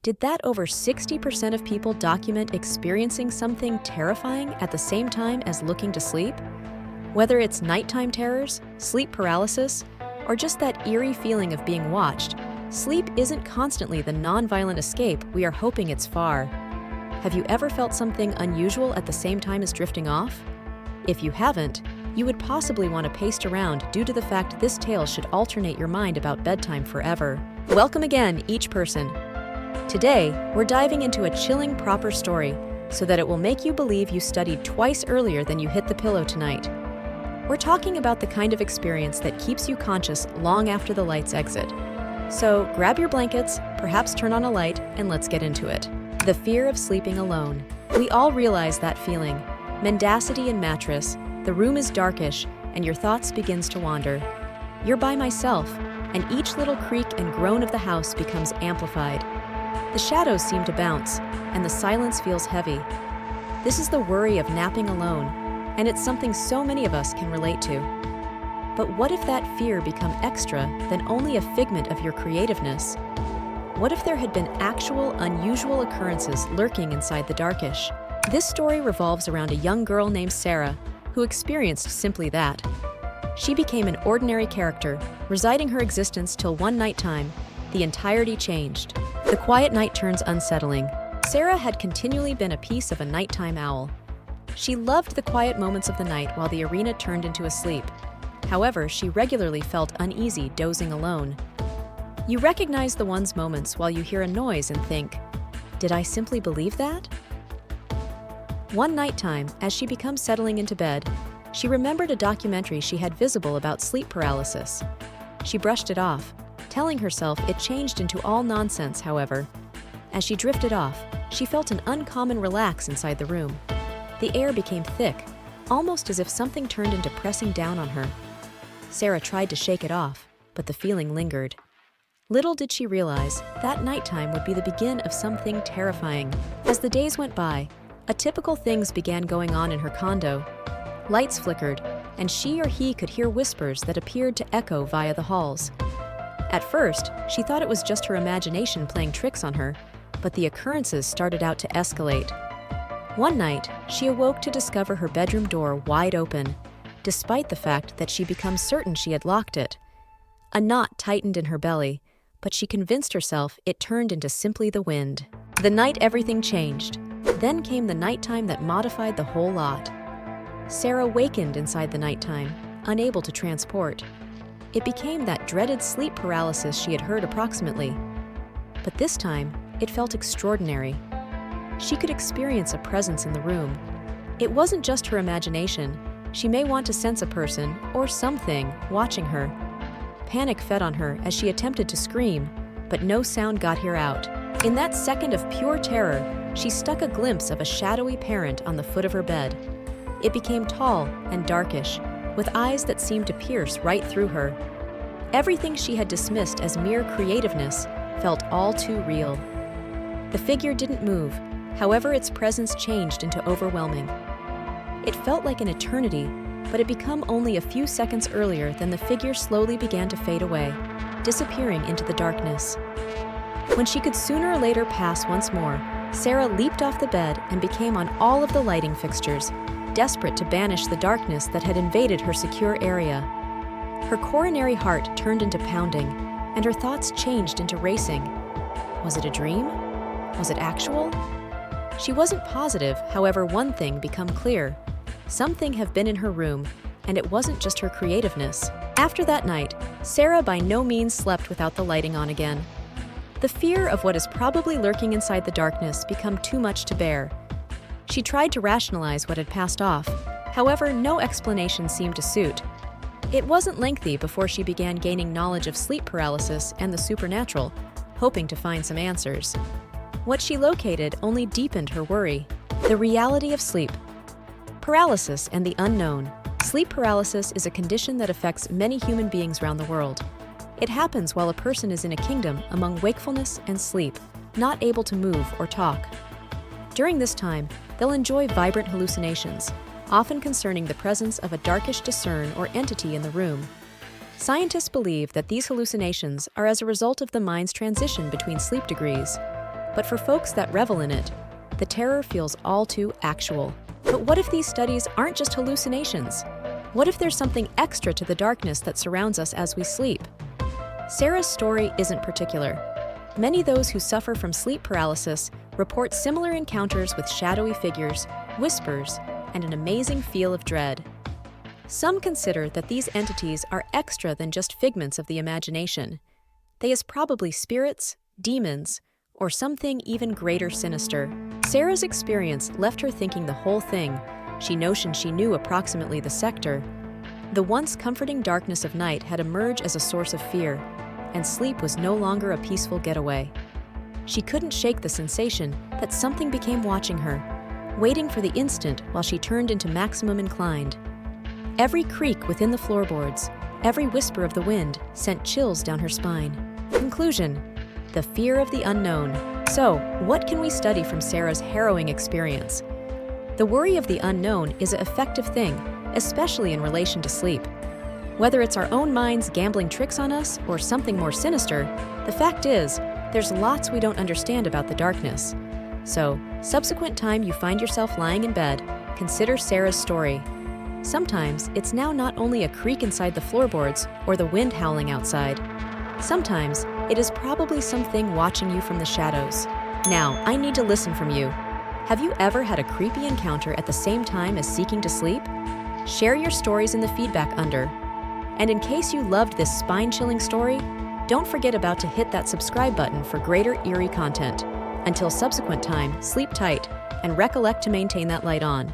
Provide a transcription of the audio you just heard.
Did that over 60% of people document experiencing something terrifying at the same time as looking to sleep? Whether it's nighttime terrors, sleep paralysis, or just that eerie feeling of being watched, sleep isn't constantly the non-violent escape we are hoping it's far. Have you ever felt something unusual at the same time as drifting off? If you haven't, you would possibly want to pace around due to the fact this tale should alternate your mind about bedtime forever. Welcome again, each person. Today, we're diving into a chilling proper story so that it will make you believe you studied twice earlier than you hit the pillow tonight. We're talking about the kind of experience that keeps you conscious long after the lights exit. So grab your blankets, perhaps turn on a light, and let's get into it. The fear of sleeping alone. We all realize that feeling. Mendacity and mattress, the room is darkish, and your thoughts begins to wander. You're by myself, and each little creak and groan of the house becomes amplified. The shadows seem to bounce, and the silence feels heavy. This is the worry of napping alone, and it's something so many of us can relate to. But what if that fear become extra than only a figment of your creativeness? What if there had been actual, unusual occurrences lurking inside the darkish? This story revolves around a young girl named Sarah, who experienced simply that. She became an ordinary character, residing her existence till one nighttime, the entirety changed. The quiet night turns unsettling. Sarah had continually been a piece of a nighttime owl. She loved the quiet moments of the night while the arena turned into a sleep. However, she regularly felt uneasy dozing alone. You recognize the one's moments while you hear a noise and think, did I simply believe that? One nighttime, as she becomes settling into bed, she remembered a documentary she had visible about sleep paralysis. She brushed it off, telling herself it changed into all nonsense, however. As she drifted off, she felt an uncommon relax inside the room. The air became thick, almost as if something turned into pressing down on her. Sarah tried to shake it off, but the feeling lingered. Little did she realize that nighttime would be the begin of something terrifying. As the days went by, atypical things began going on in her condo. Lights flickered, and she or he could hear whispers that appeared to echo via the halls. At first, she thought it was just her imagination playing tricks on her, but the occurrences started out to escalate. One night, she awoke to discover her bedroom door wide open, despite the fact that she became certain she had locked it. A knot tightened in her belly, but she convinced herself it turned into simply the wind. The night everything changed. Then came the nighttime that modified the whole lot. Sarah wakened inside the nighttime, unable to transport. It became that dreaded sleep paralysis she had heard approximately. But this time, it felt extraordinary. She could experience a presence in the room. It wasn't just her imagination. She may want to sense a person or something watching her. Panic fed on her as she attempted to scream, but no sound got her out. In that second of pure terror, she stuck a glimpse of a shadowy parent on the foot of her bed. It became tall and darkish, with eyes that seemed to pierce right through her. Everything she had dismissed as mere creativeness felt all too real. The figure didn't move, however its presence changed into overwhelming. It felt like an eternity, but it became only a few seconds earlier than the figure slowly began to fade away, disappearing into the darkness. When she could sooner or later pass once more, Sarah leaped off the bed and became on all of the lighting fixtures, desperate to banish the darkness that had invaded her secure area. Her coronary heart turned into pounding, and her thoughts changed into racing. Was it a dream? Was it actual? She wasn't positive, however, one thing became clear. Something had been in her room, and it wasn't just her creativeness. After that night, Sarah by no means slept without the lighting on again. The fear of what is probably lurking inside the darkness became too much to bear. She tried to rationalize what had passed off. However, no explanation seemed to suit. It wasn't lengthy before she began gaining knowledge of sleep paralysis and the supernatural, hoping to find some answers. What she located only deepened her worry. The reality of sleep. Paralysis and the unknown. Sleep paralysis is a condition that affects many human beings around the world. It happens while a person is in a kingdom among wakefulness and sleep, not able to move or talk. During this time, they'll enjoy vibrant hallucinations, often concerning the presence of a darkish discern or entity in the room. Scientists believe that these hallucinations are as a result of the mind's transition between sleep degrees. But for folks that revel in it, the terror feels all too actual. But what if these studies aren't just hallucinations? What if there's something extra to the darkness that surrounds us as we sleep? Sarah's story isn't particular. Many those who suffer from sleep paralysis report similar encounters with shadowy figures, whispers, and an amazing feel of dread. Some consider that these entities are extra than just figments of the imagination. They is probably spirits, demons, or something even greater sinister. Sarah's experience left her thinking the whole thing. She notioned she knew approximately the sector. The once comforting darkness of night had emerged as a source of fear, and sleep was no longer a peaceful getaway. She couldn't shake the sensation that something became watching her, waiting for the instant while she turned into maximum inclined. Every creak within the floorboards, every whisper of the wind sent chills down her spine. Conclusion: the fear of the unknown. So, what can we study from Sarah's harrowing experience? The worry of the unknown is an effective thing, especially in relation to sleep. Whether it's our own minds gambling tricks on us or something more sinister, the fact is, there's lots we don't understand about the darkness. So, subsequent time you find yourself lying in bed, consider Sarah's story. Sometimes it's now not only a creak inside the floorboards or the wind howling outside. Sometimes it is probably something watching you from the shadows. Now, I need to listen from you. Have you ever had a creepy encounter at the same time as seeking to sleep? Share your stories in the feedback under. And in case you loved this spine-chilling story, don't forget to hit that subscribe button for greater eerie content. Until subsequent time, sleep tight and recollect to maintain that light on.